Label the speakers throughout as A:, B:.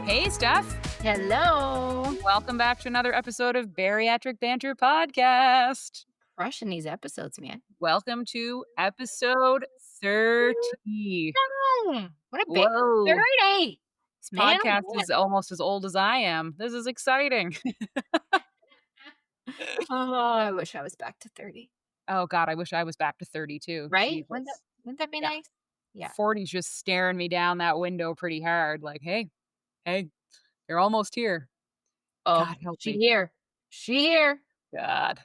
A: Hey, Steph.
B: Hello.
A: Welcome back to another episode of Bariatric Banter podcast.
B: Crushing these episodes, man.
A: Welcome to episode 30.
B: No. What a big
A: Whoa.
B: 30.
A: This
B: Man,
A: podcast
B: oh
A: is almost as old as I am. This is exciting.
B: man. Oh, I wish I was back to 30.
A: Oh, God, I wish I was back to 30 too.
B: Right?
A: Jesus.
B: Wouldn't that be
A: Yeah.
B: nice? Yeah.
A: 40's just staring me down that window pretty hard. Like, hey, you're almost here.
B: Oh,
A: God help
B: she
A: me.
B: here. She here.
A: God.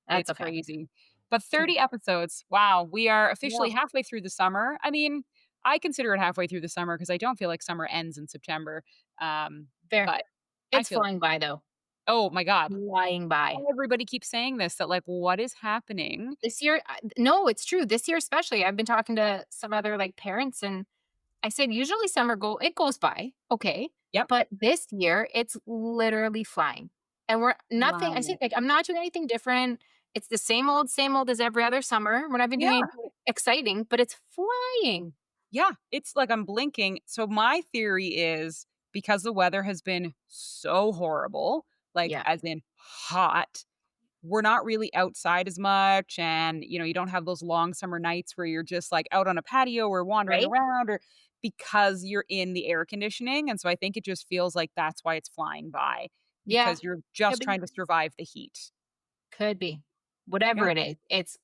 B: That's
A: It's
B: okay.
A: crazy. But
B: Okay.
A: 30 episodes. Wow. We are officially
B: Yeah.
A: halfway through the summer. I mean, I consider it halfway through the summer because I don't feel like summer ends in September.
B: Fair.
A: But I
B: It's
A: feel,
B: flying by though.
A: oh my God.
B: Flying by.
A: Everybody keeps saying this that, like, what is happening?
B: This year, no, it's true. This year especially, I've been talking to some other like parents, and I said usually it goes by, okay,
A: Yep.
B: but this year it's literally flying, and we're nothing. I
A: Flying.
B: said like I'm not doing anything different. It's the same old as every other summer. We're not even doing
A: Yeah.
B: anything exciting, but it's flying.
A: Yeah. It's like I'm blinking. So my theory is because the weather has been so horrible, like,
B: Yeah,
A: as in hot, we're not really outside as much, and you don't have those long summer nights where you're just like out on a patio or wandering
B: right.
A: around, or because you're in the air conditioning. And so I think it just feels like that's why it's flying by,
B: Yeah,
A: because you're
B: could
A: just
B: be.
A: trying to survive the heat.
B: Could be.
A: Yeah.
B: Whatever it is, it's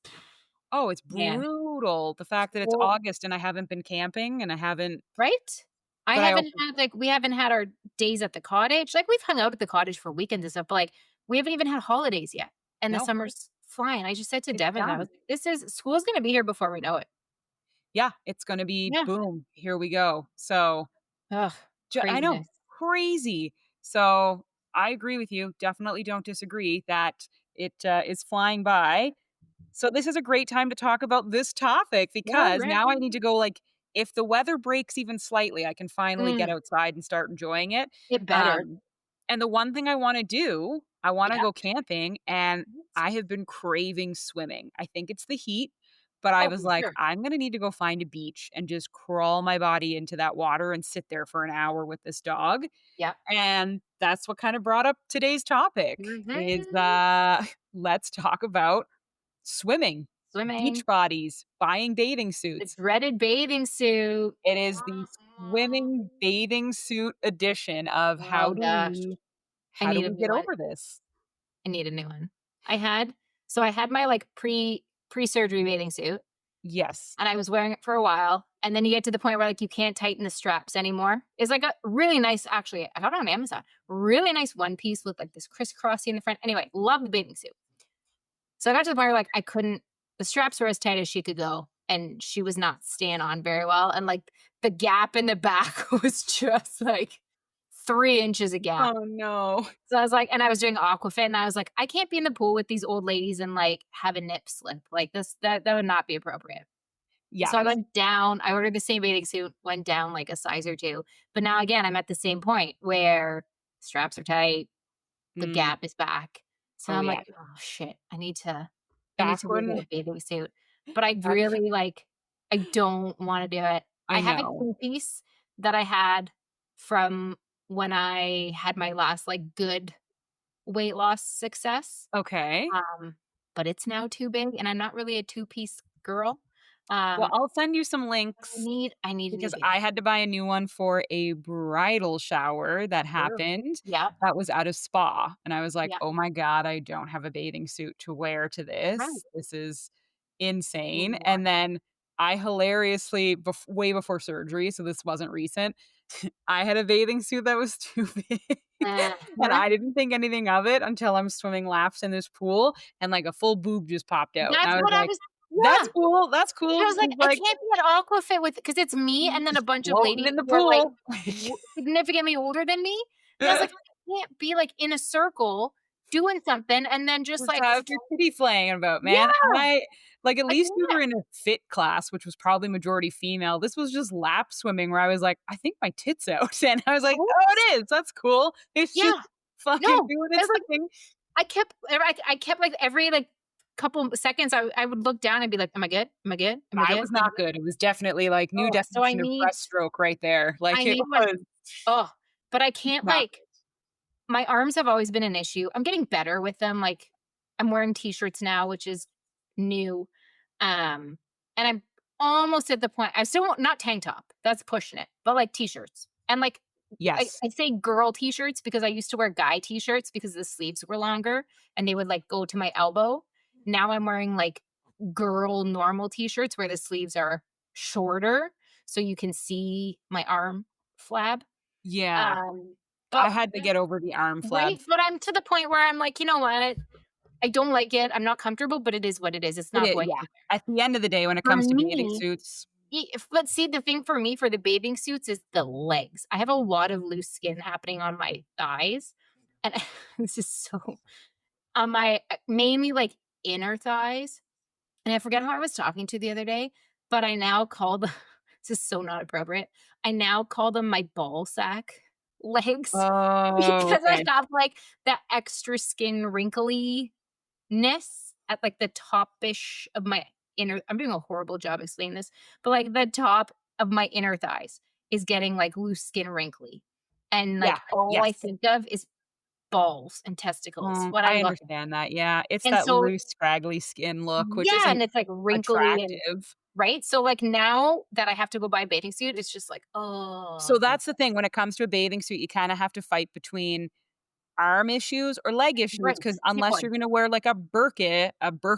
A: Oh, it's
B: man,
A: brutal, the fact that it's
B: well,
A: August and I haven't been camping, and I haven't.
B: right. I
A: But I
B: haven't
A: also.
B: had like we haven't had our days at the cottage. Like we've hung out at the cottage for weekends and stuff, but like we haven't even had holidays yet. And the
A: No,
B: summer's flying. I just said to
A: it's
B: Devin, I was
A: done.
B: like, this is school's gonna be here before we know it.
A: Yeah, it's gonna be
B: Yeah.
A: boom, here we go. So
B: Ugh,
A: I know,
B: craziness.
A: crazy. So I agree with you. Definitely don't disagree that it is flying by. So this is a great time to talk about this topic
B: All
A: because
B: right.
A: now I need to go, like, if the weather breaks even slightly, I can finally get
B: Mm,
A: outside and start enjoying it.
B: it better.
A: Um, and the one thing I want to do, I want to
B: Yeah.
A: go camping, and I have been craving swimming. I think it's the heat, but I
B: Oh,
A: was
B: for
A: like,
B: sure.
A: I'm going to need to go find a beach and just crawl my body into that water and sit there for an hour with this dog.
B: Yeah.
A: And that's what kind of brought up today's topic is
B: Mhm.
A: let's talk about swimming, beach
B: Swimming.
A: bodies, buying bathing
B: The
A: suits.
B: dreaded bathing suit.
A: It is the swimming bathing suit edition of
B: Oh gosh. I
A: how do
B: need a
A: we
B: new
A: get
B: one.
A: over this?
B: I need a new one. I had my like pre-surgery bathing suit.
A: Yes.
B: And I was wearing it for a while, and then you get to the point where, like, you can't tighten the straps anymore. It's like a really nice actually, I got it on Amazon. Really nice one piece with, like, this crisscrossy in the front. Anyway, love the bathing suit. So I got to the point where, like, I couldn't the straps were as tight as she could go, and she was not staying on very well, and, like, the gap in the back was just, like, 3 inches of gap.
A: Oh, no.
B: So I was like and I was doing aquafit, and I was like, "I can't be in the pool with these old ladies and, like, have a nip slip. Like, that would not be appropriate."
A: Yeah.
B: So I went down, I ordered the same bathing suit, went down like a size or 2. But now again, I'm at the same point where straps are tight, the
A: Mm.
B: gap is back. So
A: Oh,
B: I'm
A: yeah.
B: like, "Oh, shit. I need
A: Back
B: to go get
A: when
B: a bathing suit." But I
A: that's
B: really, like I don't wanna do it. I
A: I
B: have a
A: know.
B: two-piece that I had from when I had my last, like, good weight loss success,
A: Okay.
B: um, but it's now too big, and I'm not really a two-piece girl.
A: Well,
B: Um,
A: I'll send you some
B: I
A: links
B: need I need a new
A: because
B: bathing
A: I had to buy a new one for a bridal shower that
B: suit.
A: happened
B: Yep,
A: that was at a spa, and I was like,
B: yep,
A: "Oh my god, I don't have a bathing suit to wear to
B: right.
A: this. This is insane."
B: What?
A: And then I hilariously way before surgery, so this wasn't recent, I had a bathing suit that was too big, and
B: Uh-huh.
A: I didn't think anything of it until I'm swimming laps in this pool, and, like, a full boob just popped out, and
B: That's
A: I was
B: what I
A: like,
B: was
A: "That's
B: yeah.
A: cool, that's
B: And I
A: cool,"
B: was like,
A: 'cause,
B: I
A: like,
B: can't be at Aquafit with because it's me and then a
A: just
B: bunch of
A: floating
B: ladies
A: in the
B: who are, like,
A: pool.
B: significantly older than me, and I was like, I can't be, like, in a circle doing something and then just,
A: Just
B: like
A: have your titty flaying about, man.
B: yeah,
A: Like, at
B: I
A: least we were
B: can't.
A: in a fit class, which was probably majority female. This was just lap swimming where I was like, "I think my tit's out," and I was like, "Oh,
B: Right?
A: it is, that's cool. It's just
B: Yeah.
A: fucking
B: No,
A: doing
B: I
A: its
B: was like
A: thing."
B: I kept, like, every, like, couple seconds, I would look down and be like, "Am I good? Am I good? Am I
A: I
B: good?
A: was
B: Am I
A: not
B: good?"
A: good. It was definitely, like, new
B: Oh, so
A: definition of breaststroke right there. Like,
B: I
A: it
B: need one
A: was
B: oh, but I can't,
A: Yeah.
B: like my arms have always been an issue. I'm getting better with them, like, I'm wearing T-shirts now, which is new, and I'm almost at the point I still won't not tank top, that's pushing it, but, like, T-shirts, and, like, I
A: Yes.
B: I say girl T-shirts because I used to wear guy T-shirts because the sleeves were longer and they would, like, go to my elbow. Now I'm wearing, like, girl normal T-shirts where the sleeves are shorter, so you can see my arm flab,
A: Yeah.
B: um,
A: I
B: but
A: had to get over the arm
B: right?
A: flab.
B: But I'm to the point where I'm like, "You know what? I don't like it. I'm not comfortable, but it is what it is. It's
A: It
B: not
A: is,
B: going
A: yeah.
B: anywhere."
A: At the end of the day, when it
B: For
A: comes to bathing
B: me,
A: suits,
B: but see, the thing for me for the bathing suits is the legs. I have a lot of loose skin happening on my thighs, and this is so on my mainly, like, inner thighs, and I forget who I was talking to the other day, but I now call the this is so not appropriate. I now call them my ball sack legs
A: oh,
B: because I
A: okay.
B: have, like, that extra skin wrinkliness at, like, the top-ish of my inner I'm doing a horrible job explaining this, but, like, the top of my inner thighs is getting, like, loose skin wrinkly, and,
A: Yeah,
B: like, all I
A: yes.
B: think of is balls and testicles when I
A: I
B: look at
A: understand that, yeah. It's
B: and
A: that
B: so
A: loose, scraggly skin look, which
B: yeah,
A: isn't
B: and it's, like, wrinkly and
A: attractive.
B: right? So, like, now that I have to go buy a bathing suit, it's just like, "Oh,
A: So
B: okay."
A: that's the thing, when it comes to a bathing suit, you kinda have to fight between arm issues or leg issues,
B: Right.
A: because
B: Pick
A: unless
B: one.
A: you're gonna wear like a burqa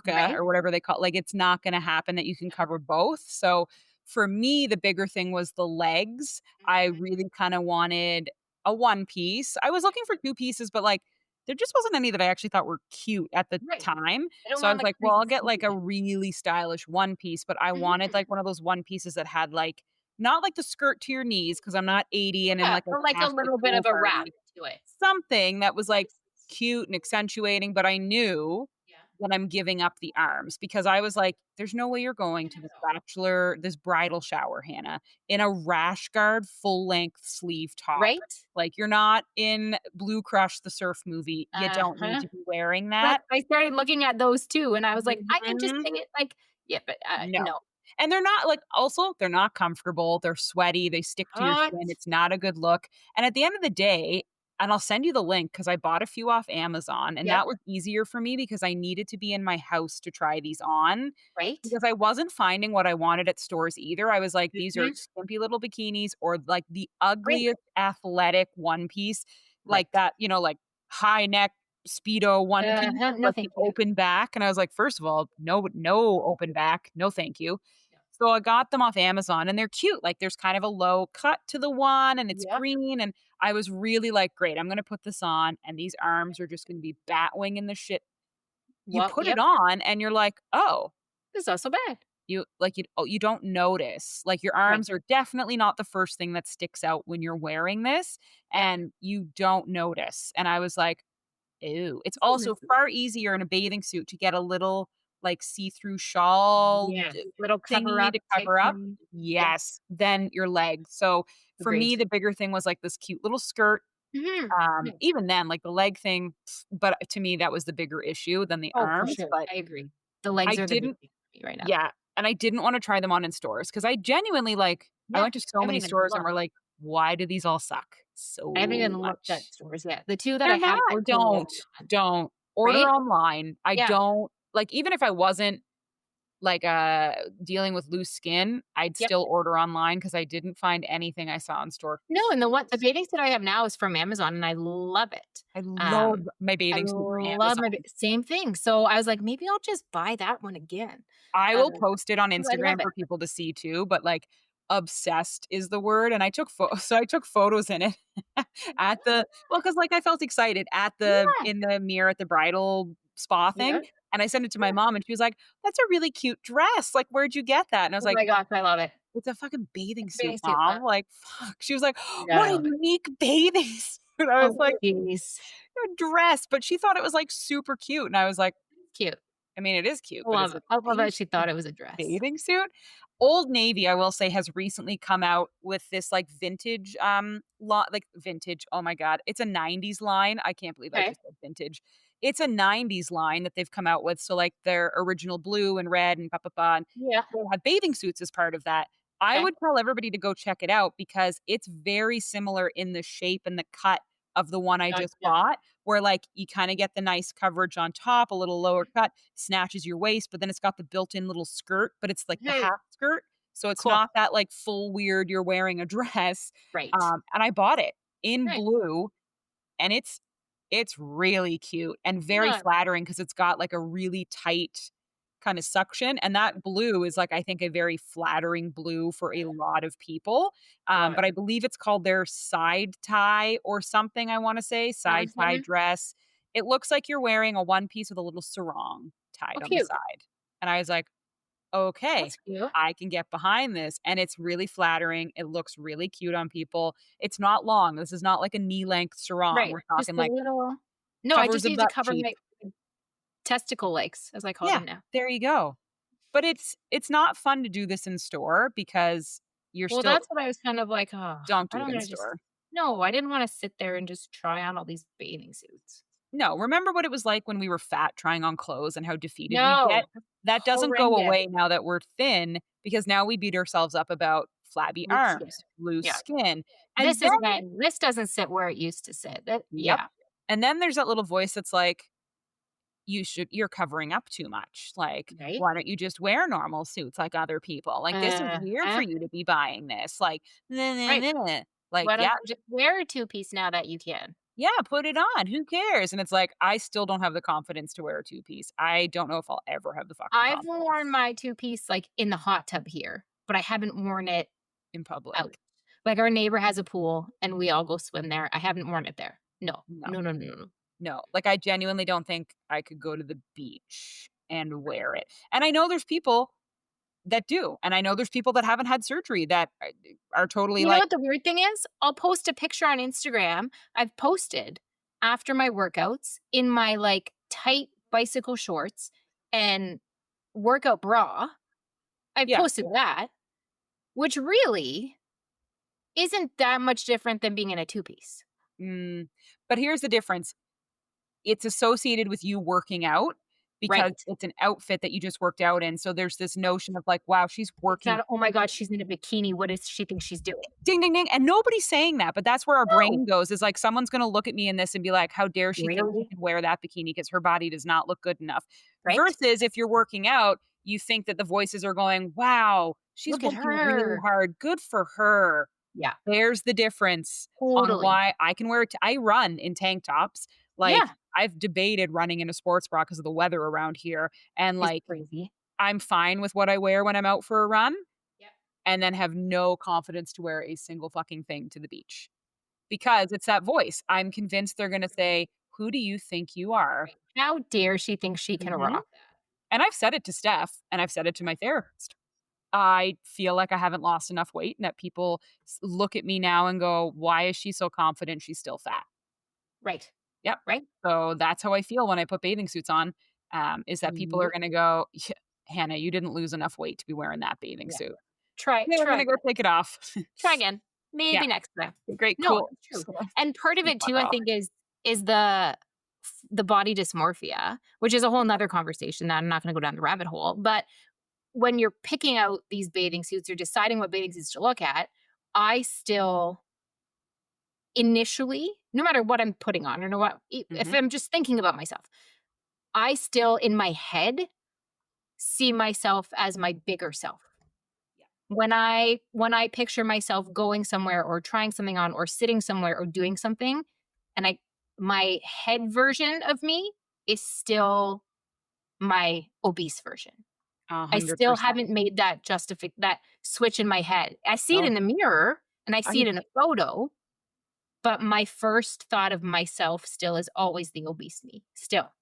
B: Right?
A: or whatever they call, like, it's not gonna happen that you can cover both. So for me, the bigger thing was the legs. I
B: Mhm.
A: really kinda wanted a one piece. I was looking for two pieces, but, like, there just wasn't any that I actually thought were cute at the
B: Right.
A: time.
B: I don't
A: So I
B: want,
A: was
B: like,
A: like, "Well,
B: crazy
A: I'll get, like, a
B: sleeve.
A: really stylish one piece," but I wanted,
B: Mhm.
A: like, one of those one pieces that had, like, not like the skirt to your knees, because 'cause I'm not 80 and in,
B: Yeah,
A: like, a
B: or, like, a
A: Catholic
B: little bit
A: pool
B: of a wrap
A: party.
B: to it.
A: Something that was, like,
B: Nice.
A: cute and accentuating, but I knew
B: Yeah.
A: that I'm giving up the arms, because I was like, "There's no way you're going to this bridal shower, Hannah, in a rash guard full length sleeve top.
B: Right?
A: Like, you're not in Blue Crush the surf movie. You don't need
B: Uh-huh.
A: to be wearing
B: Like,
A: that."
B: I started looking at those too, and I was like, "I can just
A: Mhm.
B: say it like" yeah, but,
A: No.
B: no.
A: And they're not like, also, they're not comfortable, they're sweaty, they stick to your
B: Hot.
A: skin, it's not a good look, and at the end of the day, and I'll send you the link because I bought a few off Amazon, and
B: Yep.
A: that was easier for me because I needed to be in my house to try these on,
B: Right?
A: because I wasn't finding what I wanted at stores either. I was like, "These are
B: Mhm.
A: skimpy little bikinis or, like, the
B: Right.
A: ugliest athletic one piece, like
B: Right.
A: that, like, high neck Speedo one piece
B: Uh-huh.
A: with,
B: No,
A: like, the
B: thank you.
A: open back," and I was like, "First of all, no open back, no thank you."
B: No.
A: So I got them off Amazon and they're cute. Like, there's kind of a low cut to the one and it's
B: Yep.
A: green, and I was really like, "Great, I'm gonna put this on and these arms are just gonna be bat winging the shit." You
B: Well,
A: put it
B: yep.
A: on and you're like, "Oh,"
B: It's not so bad.
A: you don't notice. Like, your
B: Right.
A: arms are definitely not the first thing that sticks out when you're wearing this,
B: Yep.
A: and you don't notice. And I was like, "Ew." It's
B: This is
A: also
B: nice.
A: far easier in a bathing suit to get a little, like, see-through shawl
B: Yeah. Little cover
A: thingy
B: up
A: to
B: type
A: cover up.
B: thing. Yep.
A: Yes, than your legs. So, for
B: Agreed.
A: me, the bigger thing was, like, this cute little skirt.
B: Mhm. Nice.
A: Even then, like, the leg thing, but to me, that was the bigger issue than the
B: Oh, for
A: arms,
B: sure.
A: but
B: I agree. The
A: I
B: legs are the big
A: didn't
B: thing for me right now.
A: yeah, and I didn't wanna try them on in stores because I genuinely, like, I
B: Yeah.
A: went to so
B: I haven't
A: many
B: even
A: stores and were
B: looked.
A: like, "Why do these all suck
B: I haven't
A: so
B: even looked at
A: much?"
B: stores yet. The 2 that I
A: They're
B: have
A: not.
B: ordered
A: Don't,
B: on,
A: don't. Order
B: right?
A: online. I
B: Yeah.
A: don't like, even if I wasn't, like, dealing with loose skin, I'd
B: Yep.
A: still order online because I didn't find anything I saw in store
B: No, and the
A: cute.
B: bathing suit I have now is from Amazon, and I love it.
A: I love
B: Um,
A: my
B: I
A: bathing suit from
B: love my ba
A: Amazon.
B: same thing. So I was like, "Maybe I'll just buy that one again."
A: I will
B: Um,
A: post it on
B: I love
A: Instagram
B: it.
A: for people to see too, but, like, obsessed is the word, and I took so I took photos in it at the well, because, like, I felt excited at the
B: Yeah.
A: in the mirror at the bridal spa thing,
B: Yep.
A: and I sent it to my
B: Yeah.
A: mom, and she was like, "That's a really cute dress, like, where'd you get that?" And I was
B: Oh
A: like,
B: my gosh, I love it.
A: "It's a fucking bathing
B: It's a
A: suit,
B: bathing suit,
A: mom." Like, fuck. She was like,
B: yeah,
A: "What
B: I
A: a
B: love it.
A: unique bathing suit." I was
B: Oh,
A: like,
B: jeez.
A: "A dress," but she thought it was, like, super cute, and I was like,
B: It's cute.
A: I mean, it is cute,
B: I
A: but
B: love
A: is
B: it.
A: it
B: I
A: a
B: love that she thought it was a dress.
A: bathing suit? Old Navy, I will say, has recently come out with this, like, vintage, like, vintage, oh my god, it's a '90s line. I can't believe I
B: Okay.
A: just said vintage. It's a '90s line that they've come out with, so, like, their original blue and red and and
B: Yeah.
A: they have bathing suits as part of that, I
B: Okay.
A: would tell everybody to go check it out because it's very similar in the shape and the cut of the one I just
B: Gotcha.
A: bought, where, like, you kinda get the nice coverage on top, a little lower cut, snatches your waist, but then it's got the built-in little skirt, but it's like the
B: Mhm.
A: half skirt, so it's
B: Cool.
A: not that, like, full weird you're wearing a dress,
B: Right.
A: and I bought it in
B: Nice.
A: blue, and it's really cute and very
B: Nice.
A: flattering because 'cause it's got, like, a really tight kinda suction, and that blue is, like, I think a very flattering blue for a lot of people,
B: Love it.
A: but I believe it's called their side tie or something, I wanna say,
B: That
A: side
B: was
A: tie
B: something.
A: dress. It looks like you're wearing a one piece with a little sarong
B: Oh,
A: tied on the
B: cute.
A: side, and I was like, "Okay,
B: That's cute.
A: I can get behind this," and it's really flattering, it looks really cute on people. It's not long, this is not like a knee-length sarong,
B: Right.
A: we're
B: Just
A: talking,
B: a
A: like,
B: little. No, I
A: covers
B: just
A: a
B: need to
A: butt
B: cover
A: cheek.
B: my testicle legs, as I call
A: Yeah,
B: them now.
A: there you go. But it's not fun to do this in store because you're
B: Well,
A: still
B: that's what I was kind of like, "Oh,
A: don't
B: I
A: do it
B: don't
A: in
B: wanna just."
A: store.
B: No, I didn't wanna sit there and just try on all these bathing suits.
A: No, remember what it was like when we were fat trying on clothes and how defeated we'd get?
B: No.
A: That doesn't go
B: Horrendous.
A: away now that we're thin because now we beat ourselves up about flabby
B: Loose skin.
A: arms, loose
B: Yeah.
A: skin, and
B: This
A: then
B: isn't this doesn't sit where it used to sit. That
A: yep,
B: yeah,
A: and then there's that little voice that's like, you're covering up too much, like,
B: right?
A: why don't you just wear normal suits like other people? Like, this is weird for
B: Uh,
A: you to be buying this, like,
B: right.
A: like,
B: Why don't
A: yeah,
B: you just wear a two-piece now that you can?
A: yeah, put it on. Who cares? And it's like, I still don't have the confidence to wear a two-piece. I don't know if I'll ever have the fucking
B: I've
A: confidence
B: worn my two-piece, like, in the hot tub here, but I haven't worn it
A: in
B: out.
A: public.
B: Like, our neighbor has a pool, and we all go swim there. I haven't worn it there. No.
A: No,
B: No, no, no, no, no.
A: no. Like, I genuinely don't think I could go to the beach and wear it. And I know there's people that do. And I know there's people that haven't had surgery that are totally
B: You know
A: like,
B: what the weird thing is? I'll post a picture on Instagram. I've posted after my workouts in my, like, tight bicycle shorts and workout bra. I've
A: yeah.
B: posted that, which really isn't that much different than being in a two-piece.
A: Mm, but here's the difference. It's associated with you working out because
B: Right.
A: it's an outfit that you just worked out in. So there's this notion of like, wow, she's
B: It's
A: working.
B: not, "Oh my god, she's in a bikini. What does she think she's doing?"
A: Ding, ding, ding, and nobody's saying that, but that's where our
B: No.
A: brain goes, is like, someone's gonna look at me in this and be like, "How dare she think she
B: Really?
A: can wear that bikini because her body does not look good enough."
B: Right?
A: Versus if you're working out, you think that the voices are going, "Wow, she's
B: Look at
A: working really
B: her.
A: hard, good for her."
B: Yeah,
A: There's the difference on
B: totally.
A: why I can wear it. I run in tank tops, like,
B: Yeah.
A: I've debated running in a sports bra because of the weather around here, and,
B: It's
A: like,
B: crazy.
A: I'm fine with what I wear when I'm out for a run,
B: Yep.
A: and then have no confidence to wear a single fucking thing to the beach. Because it's that voice. I'm convinced they're gonna say, "Who do you think you are?"
B: Right. How dare she think she can
A: Mhm.
B: rock that?
A: And I've said it to Steph, and I've said it to my therapist. I feel like I haven't lost enough weight and that people look at me now and go, "Why is she so confident she's still fat?"
B: Right.
A: Yep.
B: Right?
A: So that's how I feel when I put bathing suits on, is that people are
B: Mhm.
A: gonna go, "Yeah, Hannah, you didn't lose enough weight to be wearing that bathing
B: Yeah.
A: suit."
B: Try
A: "Okay, I'm
B: try
A: gonna go
B: again.
A: take it off."
B: Try again.
A: Yeah.
B: Maybe next time.
A: Great,
B: No,
A: cool.
B: it's true.
A: Just gonna
B: And part of it
A: fuck
B: too, I
A: off.
B: think, is the body dysmorphia, which is a whole 'nother conversation that I'm not gonna go down the rabbit hole. But when you're picking out these bathing suits or deciding what bathing suits to look at, I still initially, no matter what I'm putting on or no what, if
A: Mhm.
B: I'm just thinking about myself, I still in my head see myself as my bigger self.
A: Yeah.
B: When I picture myself going somewhere or trying something on or sitting somewhere or doing something, and I my head version of me is still my obese version. I still
A: 100%.
B: haven't made that switch in my head. I see it
A: Oh,
B: in the mirror and I
A: I
B: see it in a photo, but my first thought of myself still is always the obese me, still.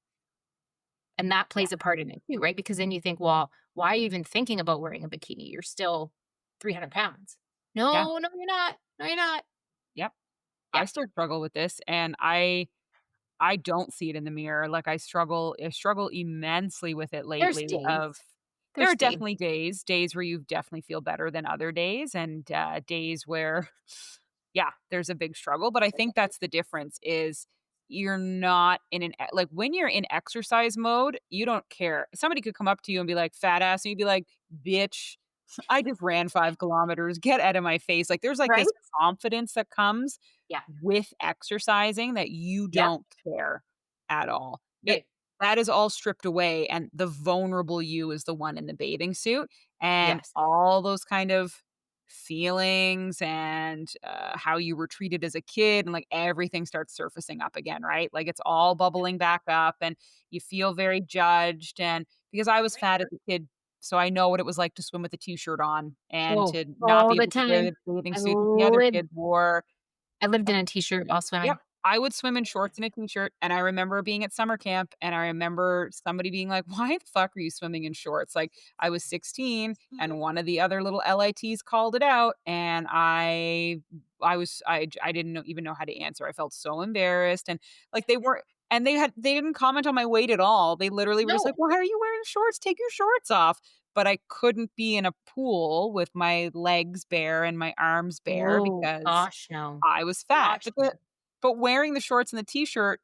B: And that
A: yeah,
B: plays a part in it too, right? Because then you think, well, why are you even thinking about wearing a bikini? You're still 300 pounds.
A: yeah,
B: No, no, you're not. No, you're not.
A: yep. I
B: Yeah.
A: still struggle with this, and I don't see it in the mirror, like, I struggle immensely with it
B: There's
A: lately
B: days.
A: of there
B: There's
A: are
B: days.
A: definitely days where you definitely feel better than other days, and, days where yeah, there's a big struggle, but I think that's the difference is you're not in like, when you're in exercise mode, you don't care. Somebody could come up to you and be like, "Fat ass," and you'd be like, "Bitch, I just ran 5 kilometers, get out of my face. Like, there's, like,
B: Right?
A: this confidence that comes
B: Yeah.
A: with exercising that you
B: Yep.
A: don't care at all. It
B: Right.
A: that is all stripped away, and the vulnerable you is the one in the bathing suit, and
B: Yes.
A: all those kind of feelings and, how you were treated as a kid and, like, everything starts surfacing up again, right? Like, it's all bubbling back up, and you feel very judged, and because I was fat as a kid, so I know what it was like to swim with a t-shirt on and
B: Oh,
A: to not
B: all
A: be
B: the
A: able to wear
B: time.
A: the bathing
B: I
A: suit that the other
B: lived
A: kids wore.
B: I lived in a t-shirt while
A: Yep.
B: swimming.
A: I would swim in shorts and a t-shirt, and I remember being at summer camp, and I remember somebody being like, "Why the fuck are you swimming in shorts?" Like, I was 16, and one of the other little LITs called it out, and I didn't even know how to answer. I felt so embarrassed, and, like, they didn't comment on my weight at all. They literally were just
B: No.
A: like, "Why are you wearing shorts? Take your shorts off." But I couldn't be in a pool with my legs bare and my arms bare
B: Oh,
A: because
B: gosh, no.
A: I was fat,
B: Gosh, no.
A: but wearing the shorts and the t-shirt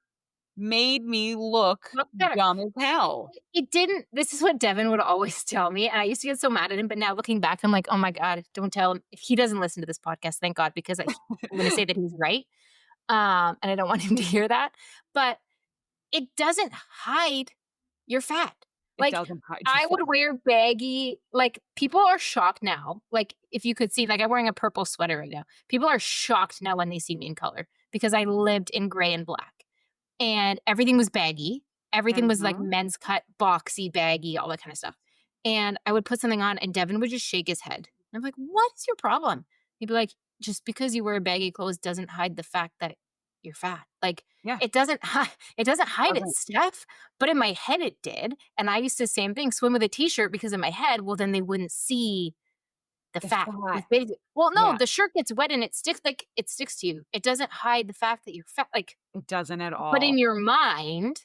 A: made me look
B: Look better.
A: dumb as hell.
B: It didn't this is what Devin would always tell me, and I used to get so mad at him, but now looking back, I'm like, "Oh my god, don't tell him." If he doesn't listen to this podcast, thank God, because I'm gonna say that he's right, and I don't want him to hear that, but it doesn't hide your fat.
A: It
B: Like,
A: doesn't hide your
B: I
A: fat.
B: would wear baggy like, people are shocked now, like, if you could see like, I'm wearing a purple sweater right now. People are shocked now when they see me in color because I lived in gray and black, and everything was baggy. Everything was, like,
A: Mhm.
B: men's cut, boxy, baggy, all that kinda stuff, and I would put something on, and Devin would just shake his head. I'm like, "What is your problem?" He'd be like, "Just because you wear baggy clothes doesn't hide the fact that you're fat." Like,
A: Yeah,
B: it doesn't hide it,
A: doesn't
B: Steph, but in my head it did, and I used to same thing, swim with a t-shirt because in my head, well, then they wouldn't see the
A: the
B: fat.
A: fat.
B: It's basi well, no,
A: Yeah,
B: the shirt gets wet and it sticks to you. It doesn't hide the fact that you're fat, like,
A: it doesn't at
B: but in
A: all.
B: your mind,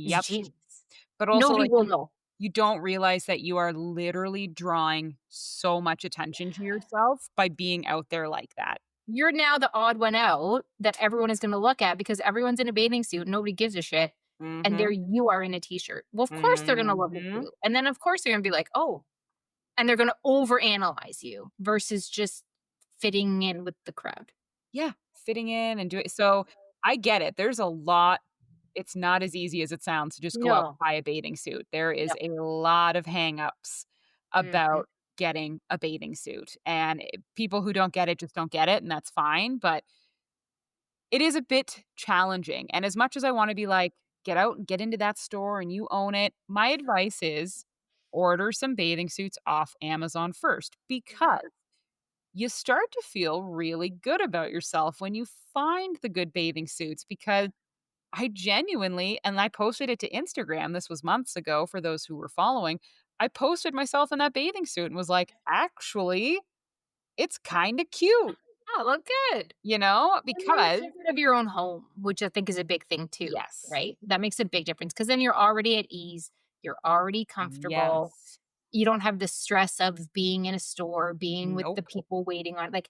B: it's
A: Yep.
B: genius.
A: But also,
B: Nobody
A: like,
B: will know.
A: you don't realize that you are literally drawing so much attention to yourself by being out there like that.
B: You're now the odd one out that everyone is gonna look at because everyone's in a bathing suit, nobody gives a shit, and there
A: Mhm.
B: you are in a t-shirt. Well, of course they're gonna love it
A: Mhm.
B: too, and then of course they're gonna be like, "Oh," and they're gonna overanalyze you versus just fitting in with the crowd.
A: Yeah, fitting in and doing so I get it. There's a lot it's not as easy as it sounds to just go out
B: No.
A: and buy a bathing suit. There is
B: Yep.
A: a lot of hangups
B: Mhm.
A: about getting a bathing suit, and, people who don't get it just don't get it, and that's fine, but it is a bit challenging, and as much as I wanna be like, "Get out and get into that store and you own it," my advice is order some bathing suits off Amazon first, because you start to feel really good about yourself when you find the good bathing suits, because I genuinely and I posted it to Instagram, this was months ago for those who were following. I posted myself in that bathing suit and was like, "Actually, it's kinda cute,"
B: Oh, look good. And then
A: because
B: comfort of your own home, which I think is a big thing too,
A: yes.
B: right? That makes a big difference because then you're already at ease, you're already comfortable.
A: Yes.
B: You don't have the stress of being in a store, being with the
A: Nope.
B: people waiting on like,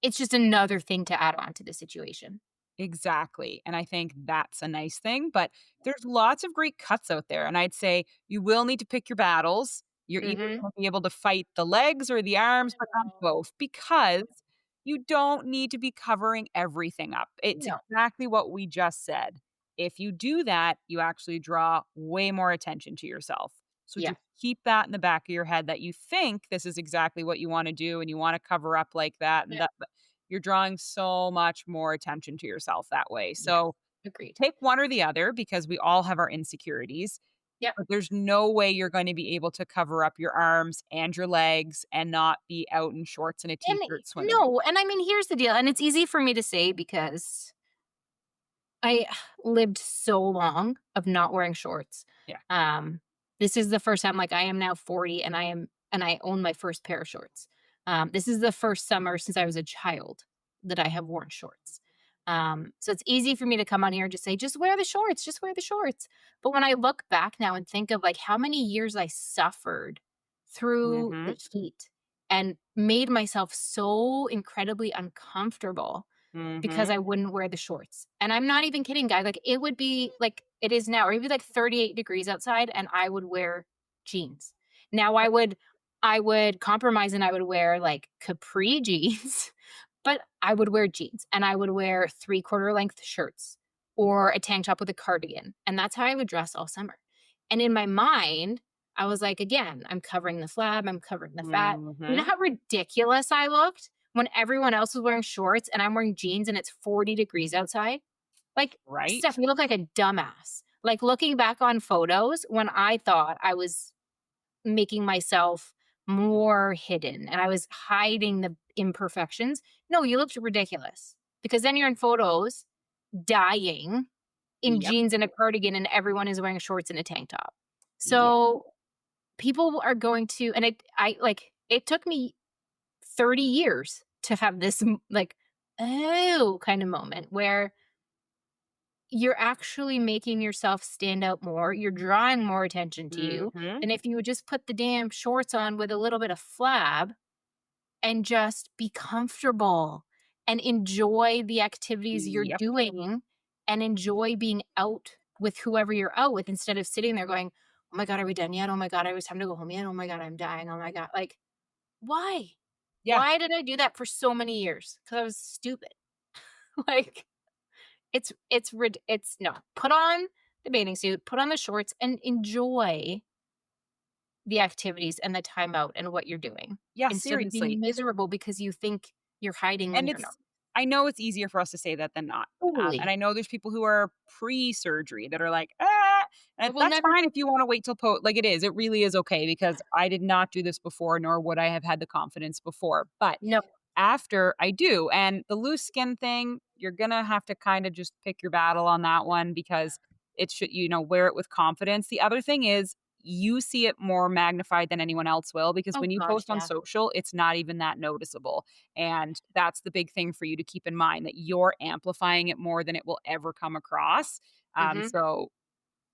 B: it's just another thing to add on to the situation.
A: Exactly, and I think that's a nice thing, but there's lots of great cuts out there, and I'd say you will need to pick your battles. You're either
B: Mhm.
A: gonna be able to fight the legs or the arms, but not both, because you don't need to be covering everything up. It's
B: No.
A: exactly what we just said. If you do that, you actually draw way more attention to yourself. So
B: Yeah.
A: just keep that in the back of your head that you think this is exactly what you wanna do and you wanna cover up like that and
B: Yeah.
A: that you're drawing so much more attention to yourself that way.
B: Yes.
A: So
B: Agreed.
A: pick one or the other because we all have our insecurities,
B: Yep.
A: but there's no way you're going to be able to cover up your arms and your legs and not be out in shorts and a
B: And
A: t-shirt swimming.
B: no, and I mean, here's the deal, and it's easy for me to say because I lived so long of not wearing shorts.
A: Yeah.
B: Um, this is the first time, like, I am now 40 and I own my first pair of shorts. This is the first summer since I was a child that I have worn shorts. So it's easy for me to come on here and just say, just wear the shorts, just wear the shorts. But when I look back now and think of like how many years I suffered through the
A: Mhm.
B: heat and made myself so incredibly uncomfortable because
A: Mhm.
B: I wouldn't wear the shorts. And I'm not even kidding, guys. Like it would be like it is now, or it'd be like 38 degrees outside, and I would wear jeans. Now I
A: Yep.
B: would. I would compromise and I would wear like capri jeans, but I would wear jeans and I would wear 3/4 length shirts or a tank top with a cardigan. And that's how I would dress all summer. And in my mind, I was like, again, I'm covering the flab, I'm covering the fat. You know
A: Mhm.
B: how ridiculous I looked when everyone else was wearing shorts and I'm wearing jeans and it's 40 degrees outside? Like, Steph,
A: Right?
B: you look like a dumbass. Like, looking back on photos when I thought I was making myself more hidden and I was hiding the imperfections. No, you looked ridiculous because then you're in photos dying in
A: Yep.
B: jeans and a cardigan and everyone is wearing shorts and a tank top.
A: Yep.
B: So people are going to, and I like, it took me 30 years to have this like, oh, kind of moment where you're actually making yourself stand out more. You're drawing more attention to you
A: Mhm.
B: than if you would just put the damn shorts on with a little bit of flab and just be comfortable and enjoy the activities you're
A: Yep.
B: doing and enjoy being out with whoever you're out with instead of sitting there going, "Oh my god, are we done yet? Oh my god, it was time to go home yet. Oh my god, I'm dying. Oh my god." Like, why?
A: Yeah.
B: Why did I do that for so many years? Cuz I was stupid. Like, it's no. Put on the bathing suit, put on the shorts, and enjoy the activities and the time out and what you're doing
A: Yeah,
B: instead of being
A: seriously.
B: miserable because you think you're hiding when
A: And
B: you're not.
A: it's I know it's easier for us to say that than not. And
B: Totally.
A: I know there's people who are pre-surgery that are like,
B: I
A: and
B: will
A: that's
B: never.
A: fine if you want to wait till like it is. It really is okay because I did not do this before, nor would I have had the confidence before. But
B: No.
A: after I do, and the loose skin thing, you're gonna have to kind of just pick your battle on that one because it should, wear it with confidence. The other thing is you see it more magnified than anyone else will because
B: Oh
A: when you
B: gosh,
A: post on
B: yeah.
A: social, it's not even that noticeable. And that's the big thing for you to keep in mind that you're amplifying it more than it will ever come across.
B: Mhm.
A: So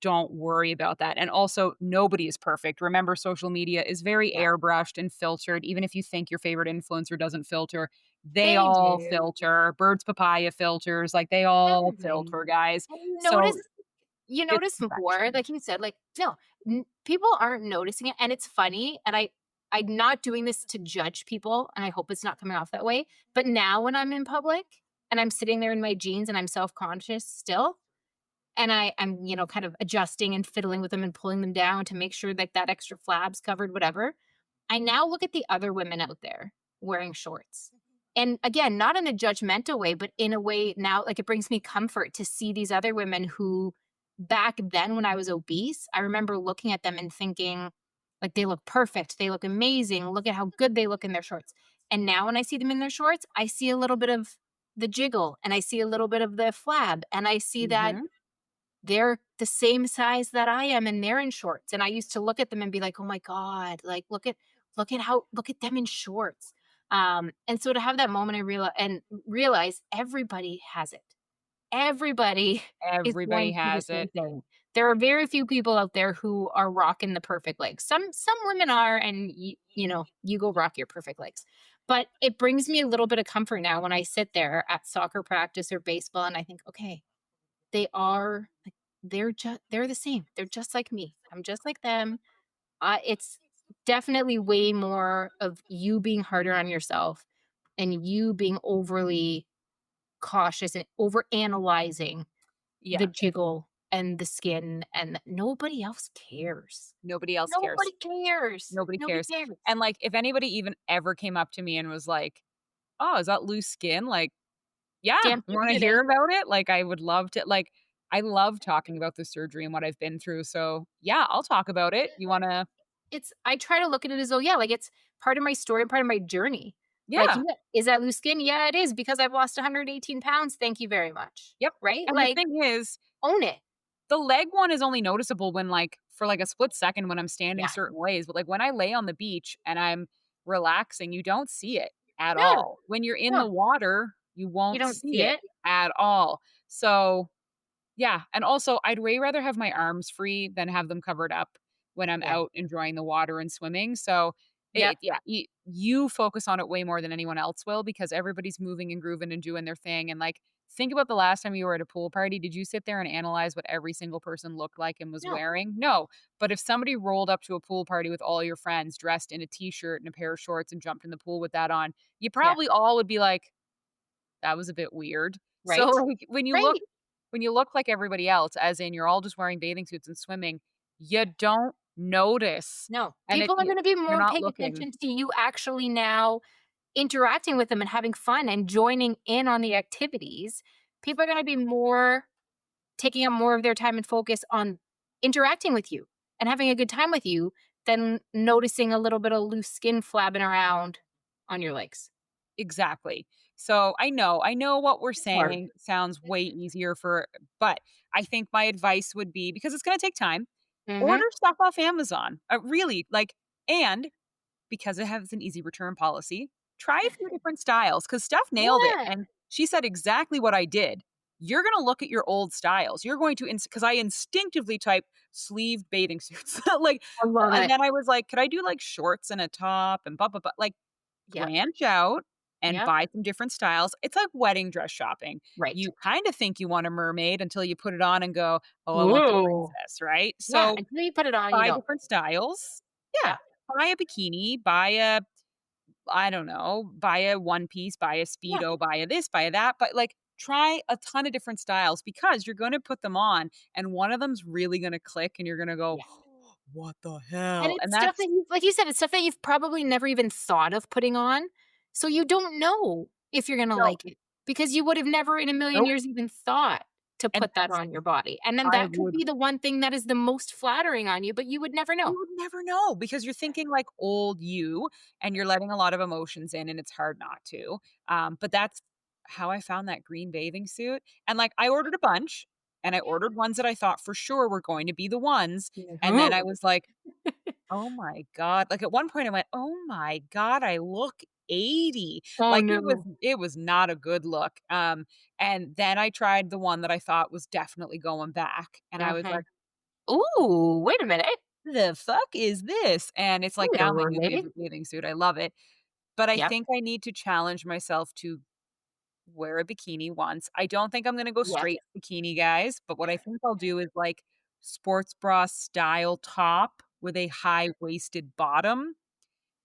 A: don't worry about that. And also, nobody is perfect. Remember, social media is very
B: Yeah.
A: airbrushed and filtered. Even if you think your favorite influencer doesn't filter, they
B: They
A: all
B: do.
A: filter. Birds Papaya filters, like they all
B: Everybody.
A: filter, guys.
B: And you
A: So
B: notice you
A: it's
B: notice more,
A: perfection.
B: like you said, like, no, people aren't noticing it, and it's funny, and I'm not doing this to judge people, and I hope it's not coming off that way, but now when I'm in public, and I'm sitting there in my jeans, and I'm self-conscious still, and I'm, kind of adjusting and fiddling with them and pulling them down to make sure, like, that extra flab's covered, whatever, I now look at the other women out there wearing shorts. And again, not in a judgmental way, but in a way now, like, it brings me comfort to see these other women who back then when I was obese, I remember looking at them and thinking, like, they look perfect. They look amazing. Look at how good they look in their shorts. And now when I see them in their shorts, I see a little bit of the jiggle and I see a little bit of the flab and I see that
A: Mhm.
B: they're the same size that I am and they're in shorts, and I used to look at them and be like, "Oh my god, like, look at them in shorts." And so to have that moment, realize everybody has it. Everybody is
A: Everybody
B: going through the
A: has
B: same
A: it.
B: thing. There are very few people out there who are rocking the perfect legs. Some women are, and you go rock your perfect legs. But it brings me a little bit of comfort now when I sit there at soccer practice or baseball and I think, "Okay, they are like they're the same. They're just like me. I'm just like them." It's definitely way more of you being harder on yourself and you being overly cautious and over analyzing the
A: Yeah.
B: jiggle and the skin, and nobody else cares.
A: Nobody else cares.
B: Nobody cares.
A: Nobody
B: Nobody
A: cares.
B: cares.
A: And like, if anybody even ever came up to me and was like, "Oh, is that loose skin?" Like, yeah,
B: Damn
A: wanna
B: straight it
A: hear
B: is.
A: about it? Like, I would love to I love talking about the surgery and what I've been through, so, yeah, I'll talk about it. You wanna
B: It's I try to look at it as though, yeah, like, it's part of my story and part of my journey. Like,
A: Yeah,
B: yeah, is that loose skin? Yeah, it is because I've lost 118 pounds, thank you very much,
A: yep,
B: right?
A: and the
B: Like,
A: thing is,
B: own it.
A: the leg one is only noticeable when, for, a split second when I'm standing
B: Yeah.
A: certain ways, but, when I lay on the beach and I'm relaxing, you don't see it at
B: No,
A: all. When you're in
B: no,
A: the water, you
B: you
A: won't
B: don't
A: see
B: see
A: it
B: it.
A: at all. So yeah, and also, I'd way rather have my arms free than have them covered up when I'm
B: Yeah.
A: out enjoying the water and swimming, so
B: Yep.
A: yeah, you focus on it way more than anyone else will because everybody's moving and grooving and doing their thing. And like, think about the last time you were at a pool party. Did you sit there and analyze what every single person looked like and was
B: No.
A: wearing? No. But if somebody rolled up to a pool party with all your friends dressed in a t shirt and a pair of shorts and jumped in the pool with that on, you
B: Yeah.
A: probably all would be like, that was a bit weird. So
B: Right?
A: like
B: Right.
A: when you look like everybody else, as in you're all just wearing bathing suits and swimming, you don't notice.
B: No.
A: And
B: People are going to be
A: you're
B: more
A: not
B: paying
A: looking.
B: attention to you actually now interacting with them and having fun and joining in on the activities. People are going to be more taking up more of their time and focus on interacting with you and having a good time with you than noticing a little bit of loose skin flapping around on your legs.
A: Exactly. So I know what we're
B: It's hard.
A: saying sounds way easier but I think my advice would be because it's going to take time,
B: Mhm.
A: order stuff off Amazon. Really, like, and because it has an easy return policy, try a few different styles because Steph nailed it.
B: Yeah.
A: And she said exactly what I did. You're going to look at your old styles. You're going to, because I instinctively type sleeved bathing suits. Like,
B: I love
A: and
B: it.
A: then I was like, could I do like shorts and a top and blah, blah, blah. Like,
B: Yep.
A: branch out and
B: Yep.
A: buy some different styles. It's like wedding dress shopping.
B: Right.
A: You kind of think you want a mermaid until you put it on and go, "Oh, I want the
B: Ooh.
A: princess," right?
B: Yeah.
A: So,
B: Until you put it on, you
A: buy
B: don't.
A: different styles. Yeah.
B: Yeah.
A: Buy a bikini, buy a I don't know, buy a one piece, buy a
B: Yeah.
A: speedo, buy a this, buy a that, but like try a ton of different styles because you're going to put them on and one of them's really going to click and you're going to go,
B: Yeah.
A: "What the
B: And
A: hell?" And
B: it's stuff that
A: that's
B: you like you said, it's stuff that you've probably never even thought of putting on. So you don't know if you're gonna
A: no,
B: like it because you would have never in a million
A: nope.
B: years even thought to
A: And
B: put that
A: that's
B: on your body. And then
A: I
B: that could
A: would
B: be the one thing that is the most flattering on you, but you would never
A: You
B: know.
A: would never know because you're thinking like old you and you're letting a lot of emotions in and it's hard not to. But that's how I found that green bathing suit. And like I ordered a bunch and I
B: Yeah.
A: ordered ones that I thought for sure were going to be the ones. And then I
B: Oh.
A: was like, oh my God. Like at one point I went, oh my God, I look 80.
B: Oh,
A: Like
B: no.
A: it was not a good look. And then I tried the one that I thought was definitely going back. And I was
B: Mhm.
A: like,
B: Ooh, wait a minute.
A: the fuck is this? And it's like
B: Wait a
A: now my
B: minute,
A: new
B: lady.
A: favorite bathing suit. I love it. But I
B: Yep.
A: think I need to challenge myself to wear a bikini once. I don't think I'm gonna go
B: Yes.
A: straight bikini, guys, but what I think I'll do is like sports bra style top with a high-waisted bottom.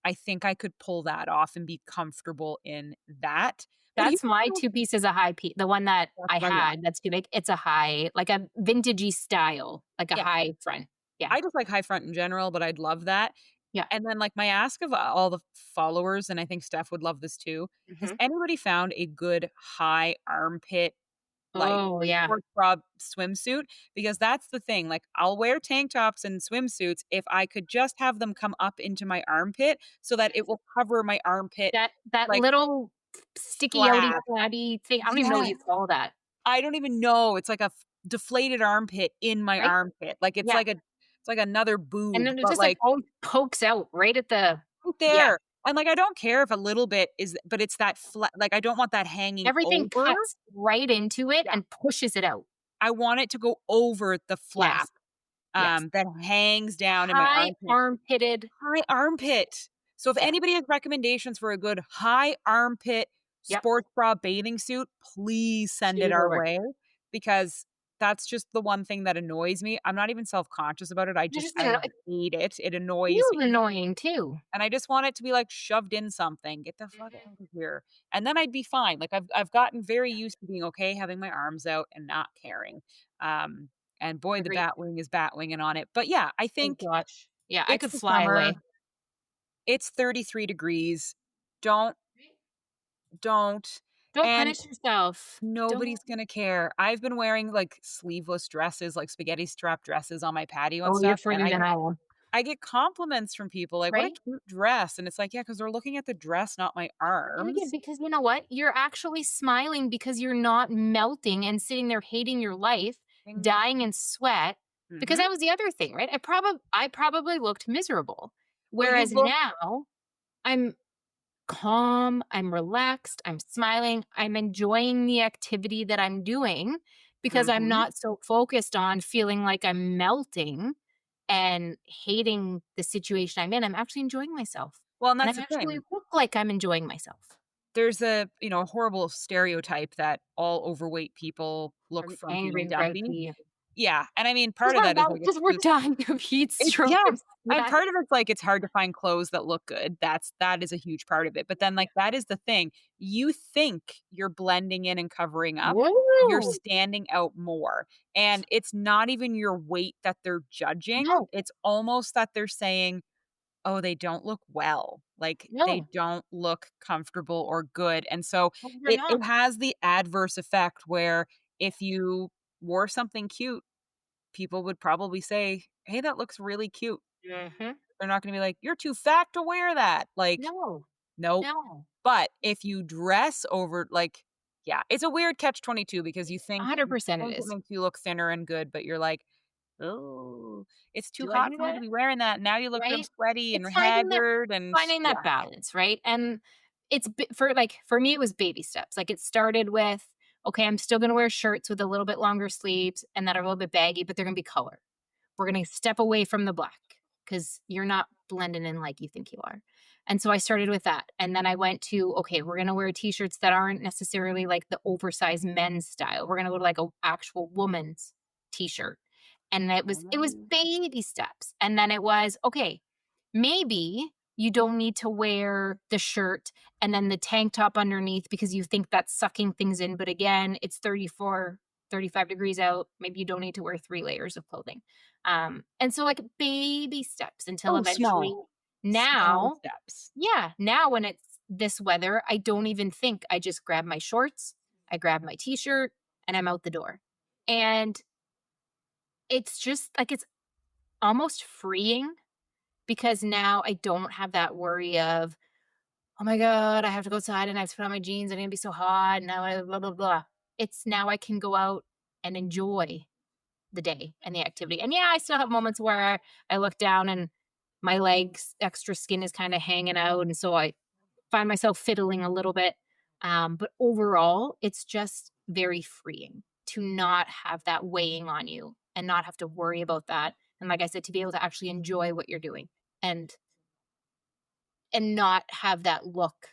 A: I think I could pull that off and be comfortable in that. But
B: That's
A: here's
B: my
A: the
B: 2 pieces of high the one that
A: that's
B: I
A: what I want.
B: had that's too big, it's a high like a vintagey style, like a
A: Yeah.
B: high front. Yeah.
A: I just like high front in general, but I'd love that.
B: Yeah.
A: And then, like, my ask of all the followers, and I think Steph would love this too, has
B: Mhm.
A: anybody found a good high armpit, like,
B: Oh, yeah.
A: sports bra swimsuit? Because that's the thing, like, I'll wear tank tops and swimsuits if I could just have them come up into my armpit so that it will cover my armpit,
B: That
A: like,
B: little sticky outy
A: flap.
B: flabby thing, I don't even know what
A: Yes.
B: you call that.
A: I don't even know. It's like a deflated armpit in my
B: Right?
A: armpit. Like,
B: Yeah.
A: it's like another
B: And
A: boob,
B: then it
A: but,
B: just, like,
A: like
B: always pokes out right at the
A: right
B: yeah.
A: there. And, like, I don't care if a little bit is but it's that flat like, I don't want that hanging
B: Everything
A: over.
B: cuts right into it
A: Yeah.
B: and pushes it out.
A: I want it to go over the flap,
B: Yes. Yes.
A: that hangs down in my
B: High
A: armpit.
B: armpitted.
A: High armpit. So if
B: Yeah.
A: anybody has recommendations for a good high armpit
B: Yep.
A: sports bra bathing suit, please send it
B: Shoot
A: our
B: over.
A: way because that's just the one thing that annoys me. I'm not even self-conscious about it.
B: It's just
A: I
B: it
A: hate it. It annoys
B: feels
A: me.
B: annoying too.
A: And I just want it to be, like, shoved in something. Get the fuck out of here. And then I'd be fine. Like, I've gotten very used to being okay having my arms out and not caring. Um, and boy, the
B: Agreed.
A: Batwing is Batwinging on it. But yeah, I
B: Oh
A: think
B: gosh. Yeah, I
A: it's
B: could
A: the
B: fly
A: summer.
B: away.
A: It's 33 degrees. Don't don't.
B: Don't
A: And
B: punish yourself.
A: nobody's
B: Don't.
A: gonna care. I've been wearing, like, sleeveless dresses, like spaghetti strap dresses on my patio and
B: Oh, you're
A: stuff, and
B: further than I am.
A: I get compliments from people like, "What a
B: Right?
A: cute dress," and it's like, "Yeah, because 'cause they're looking at the dress, not my
B: Really good
A: arms."
B: because you know what? You're actually smiling because you're not melting and sitting there hating your life,
A: Thing
B: dying in sweat. Because
A: Mhm.
B: that was the other thing, right? I probably looked miserable.
A: Well, you
B: Whereas
A: look
B: now I'm calm, I'm relaxed, I'm smiling, I'm enjoying the activity that I'm doing because I'm
A: Mhm.
B: not so focused on feeling like I'm melting and hating the situation I'm in. I'm actually enjoying myself.
A: Well, and
B: and
A: that's
B: I
A: the
B: actually
A: thing.
B: look like I'm enjoying myself.
A: There's a, horrible stereotype that all overweight people look
B: I'm
A: frumpy
B: angry
A: and
B: and
A: dumpy.
B: grouchy.
A: Yeah, and I mean,
B: Because
A: part of
B: we're
A: that is,
B: not
A: like, it's
B: because we're
A: just
B: dying of heat
A: it's
B: stroke
A: yeah,
B: and
A: and
B: sweat.
A: part of it's, like, it's hard to find clothes that look good. That is a huge part of it, but then, like, that is the thing. You think you're blending in and covering up, you're
B: No,
A: standing out more, and it's not even your weight that they're judging,
B: no,
A: it's almost that they're saying, "Oh, they don't look well." Like, they
B: no,
A: don't look comfortable or good, and so
B: no, you're
A: it
B: not.
A: has the adverse effect where if you wore something cute, people would probably say, "Hey, that looks really cute."
B: Mhm.
A: They're not gonna be like, "You're too fat to wear that." Like,
B: No,
A: nope.
B: no,
A: But if you dress over like yeah, it's a weird catch-22 because you
B: 100% it
A: think it
B: is.
A: makes you look thinner and good, but you're like, "Oh, it's too
B: Do I
A: hot
B: do
A: for me to
B: that?
A: be wearing that." Now you look real
B: Right?
A: sweaty and
B: It's
A: haggard and
B: finding
A: yeah.
B: that balance, right? And for me, it was baby steps. Like, it started with, okay, I'm still gonna wear shirts with a little bit longer sleeves and that are a little bit baggy, but they're gonna be color. We're gonna step away from the black because you're not blending in like you think you are. And so I started with that. And then I went to, okay, we're gonna wear t-shirts that aren't necessarily like the oversized men's style. We're gonna go to like a actual woman's t-shirt. And it was
A: Oh.
B: baby steps. And then it was, okay, maybe you don't need to wear the shirt and then the tank top underneath because you think that's sucking things in. But again, it's 34, 35 degrees out. Maybe you don't need to wear 3 layers of clothing. And so, like, baby steps until
A: Oh,
B: eventually
A: small
B: now,
A: steps.
B: yeah, now when it's this weather, I don't even think. I just grab my shorts, I grab my t shirt, and I'm out the door. And it's just like, it's almost freeing because now I don't have that worry of, "Oh my god, I have to go outside and I have to put on my jeans and it's gonna be so hot, and now I blah, blah, blah." It's now I can go out and enjoy the day and the activity. And yeah, I still have moments where I look down and my legs, extra skin is kinda hanging out, and so I find myself fiddling a little bit. But overall, it's just very freeing to not have that weighing on you and not have to worry about that. And like I said, to be able to actually enjoy what you're doing and not have that look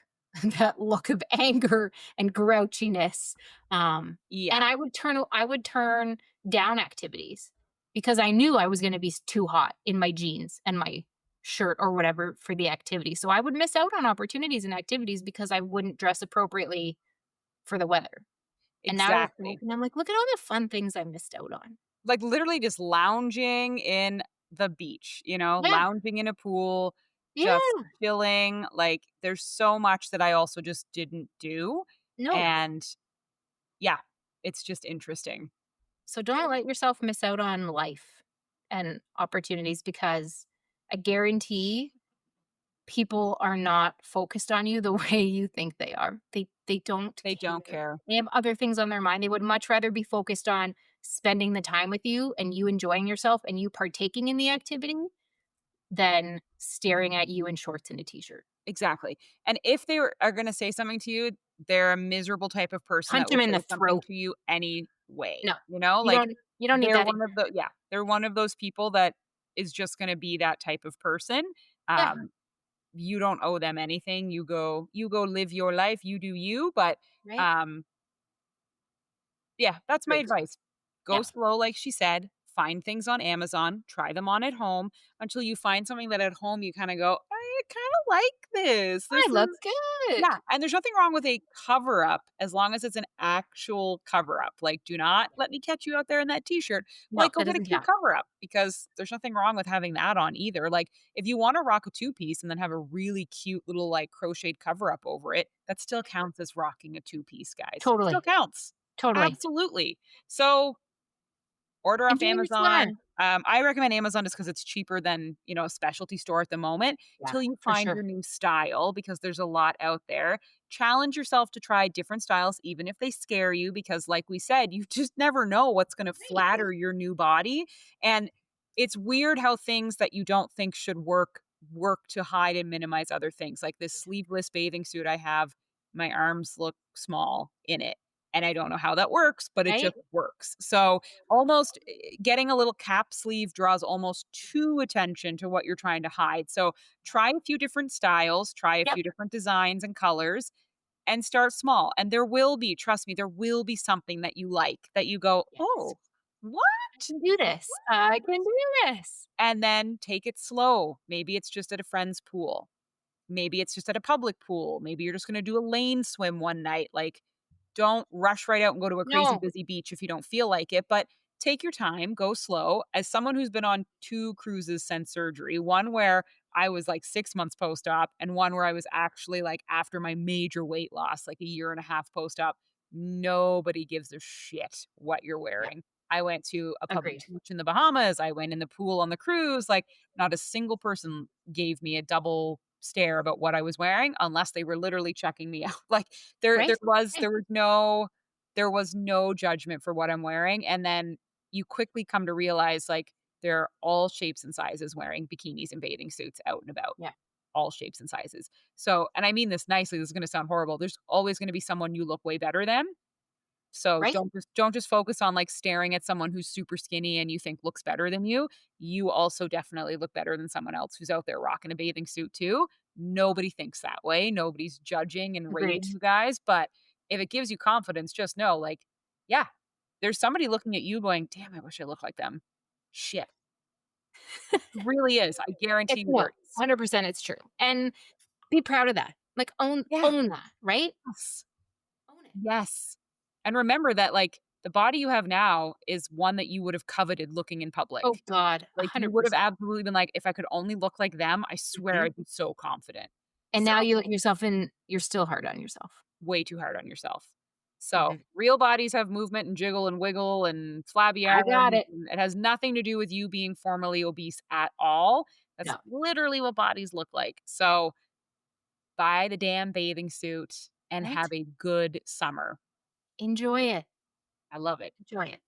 B: that look of anger and grouchiness. And
A: Yeah,
B: I would turn down activities because I knew I was going to be too hot in my jeans and my shirt or whatever for the activity. So I would miss out on opportunities and activities because I wouldn't dress appropriately for the weather. And now I look back
A: exactly.
B: and I'm like, look at all the fun things I missed out on.
A: Like, literally just lounging in the beach,
B: Yeah.
A: lounging in a pool, just
B: Yeah.
A: chilling, like, there's so much that I also just didn't do,
B: No.
A: and yeah, it's just interesting.
B: So don't let yourself miss out on life and opportunities because I guarantee people are not focused on you the way you think they are. They don't
A: They don't
B: care.
A: care.
B: They have other things on their mind. They would much rather be focused on spending the time with you and you enjoying yourself and you partaking in the activity than staring at you in shorts and a t-shirt.
A: Exactly, and if they are gonna say something to you, they're a miserable type of person
B: Punch
A: that
B: them
A: will
B: in the
A: say something
B: throat.
A: to you anyway,
B: No. You
A: like,
B: don't need that.
A: they're one of those people that is just gonna be that type of person,
B: Yeah,
A: um, you don't owe them anything, you go live your life, you do you, but,
B: right?
A: um, yeah, that's my
B: Great.
A: advice.
B: Yeah.
A: Go slow, like she said, find things on Amazon, try them on at home until you find something that at home you kinda go, "I kinda like this,
B: I
A: this
B: look
A: is." Yeah,
B: good.
A: and there's nothing wrong with a cover up as long as it's an actual cover up. Like, do not let me catch you out there in that t-shirt.
B: No,
A: Like, go
B: that
A: get a
B: doesn't
A: cute
B: count.
A: cover up because there's nothing wrong with having that on either. Like, if you wanna rock a two-piece and then have a really cute little, like, crocheted cover up over it, that still counts as rocking a two-piece, guys. Still
B: Totally.
A: counts.
B: Totally.
A: Absolutely. So order off
B: Enjoy what you are.
A: Amazon. I recommend Amazon just because it's cheaper than, a specialty store at the moment
B: Yeah,
A: till you
B: for
A: find
B: sure.
A: your new style because there's a lot out there. Challenge yourself to try different styles even if they scare you because like we said, you just never know what's gonna
B: Right.
A: flatter your new body, and it's weird how things that you don't think should work to hide and minimize other things. Like this sleeveless bathing suit I have, my arms look small in it, And I don't know how that works, but it
B: Right?
A: just works. So almost getting a little cap sleeve draws almost too attention to what you're trying to hide. So try a few different styles, try a
B: Yep.
A: few different designs and colors, and start small. And there will be, trust me, there will be something that you like that you go,
B: Yes.
A: oh, what?
B: I can do this. I can do this.
A: And then take it slow. Maybe it's just at a friend's pool. Maybe it's just at a public pool. Maybe you're just going to do a lane swim one night. Like, don't rush right out and go to a crazy
B: No.
A: busy beach if you don't feel like it, but take your time, go slow. As someone who's been on 2 cruises since surgery, one where I was like 6 months post-op and one where I was actually like after my major weight loss, like a year and a half post-op, nobody gives a shit what you're
B: Yep.
A: wearing. I went to a public
B: Agreed.
A: beach in the Bahamas. I went in the pool on the cruise. Like, not a single person gave me a double stare about what I was wearing unless they were literally checking me out. Like, there
B: Right?
A: there was
B: Hey,
A: there was no there was no judgment for what I'm wearing, and then you quickly come to realize, like, there are all shapes and sizes wearing bikinis and bathing suits out and about,
B: yeah.
A: all shapes and sizes. So, and I mean this nicely, this is gonna sound horrible, there's always gonna be someone you look way better than, so
B: Right?
A: don't just focus on, like, staring at someone who's super skinny and you think looks better than you. You also definitely look better than someone else who's out there rocking a bathing suit too. Nobody thinks that way. Nobody's judging and
B: Agreed.
A: rating you guys, but if it gives you confidence, just know, like, yeah, there's somebody looking at you going, "Damn, I wish I looked like them." Shit. It really is. I guarantee
B: It's
A: you
B: no,
A: there is.
B: 100% it's true. And be proud of that. Like
A: Yeah.
B: own that, right?
A: Yes.
B: Own it.
A: Yes. And remember that, like, the body you have now is one that you would have coveted looking in
B: Oh
A: public.
B: God,
A: Like, you would have
B: 100%.
A: absolutely been like, "If I could only look like them, I swear
B: Mhm.
A: I'd be so confident."
B: And
A: So,
B: now you look at yourself and you're still hard on yourself.
A: way too hard on yourself. So,
B: Mhm.
A: real bodies have movement and jiggle and wiggle and flabby
B: I got
A: arms,
B: it.
A: and it has nothing to do with you being formerly obese at all. That's
B: No.
A: literally what bodies look like. So, buy the damn bathing suit and
B: Right?
A: have a good summer.
B: Enjoy it.
A: I love it.
B: Enjoy it.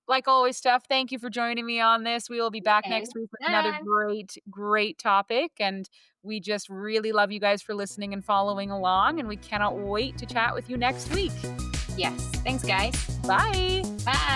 A: Like always, Steph, thank you for joining me on this. We will be back next week with another
B: Anytime.
A: great, great topic. And we just really love you guys for listening and following along. And we cannot wait to chat with you next week.
B: Yes. Thanks, guys.
A: Bye.
B: Bye.